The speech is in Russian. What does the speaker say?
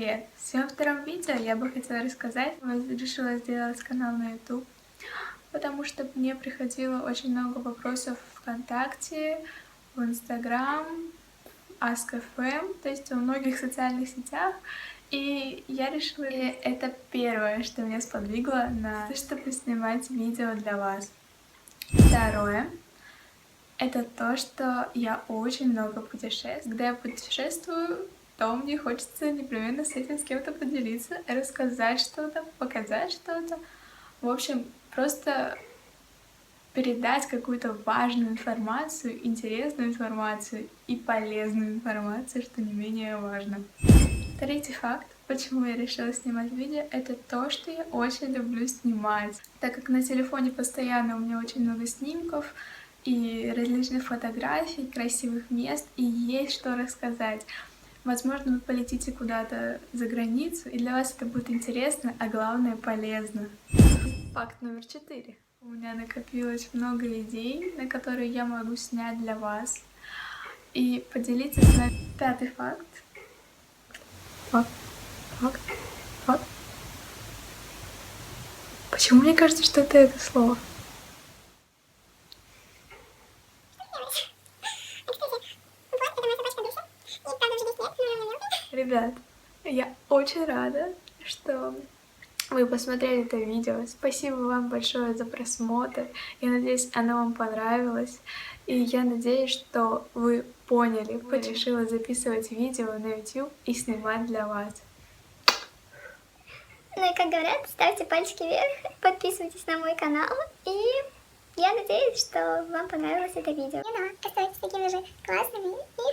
Привет! В своем втором видео я бы хотела рассказать, решила сделать канал на YouTube, потому что мне приходило очень много вопросов ВКонтакте, в Инстаграм, Ask.fm, то есть во многих социальных сетях, и я решила, и это первое, что меня сподвигло на то, чтобы снимать видео для вас. Второе. Это то, что я очень много путешествую. Когда я путешествую, то мне хочется непременно с этим с кем-то поделиться, рассказать что-то, показать что-то. В общем, просто передать какую-то важную информацию, интересную информацию и полезную информацию, что не менее важно. Третий факт, почему я решила снимать видео, это то, что я очень люблю снимать. Так как на телефоне постоянно у меня очень много снимков и различных фотографий, красивых мест, и есть что рассказать. Возможно, вы полетите куда-то за границу, и для вас это будет интересно, а главное полезно. Факт номер 4. У меня накопилось много идей, на которые я могу снять для вас и поделиться с вами. Пятый факт. Факт. Почему мне кажется, что это слово? Ребят, я очень рада, что вы посмотрели это видео. Спасибо вам большое за просмотр. Я надеюсь, оно вам понравилось. И я надеюсь, что вы поняли, почему я решила записывать видео на YouTube и снимать для вас. Ну и как говорят, ставьте пальчики вверх, подписывайтесь на мой канал, и я надеюсь, что вам понравилось это видео. Ну да, оставайтесь такими же классными и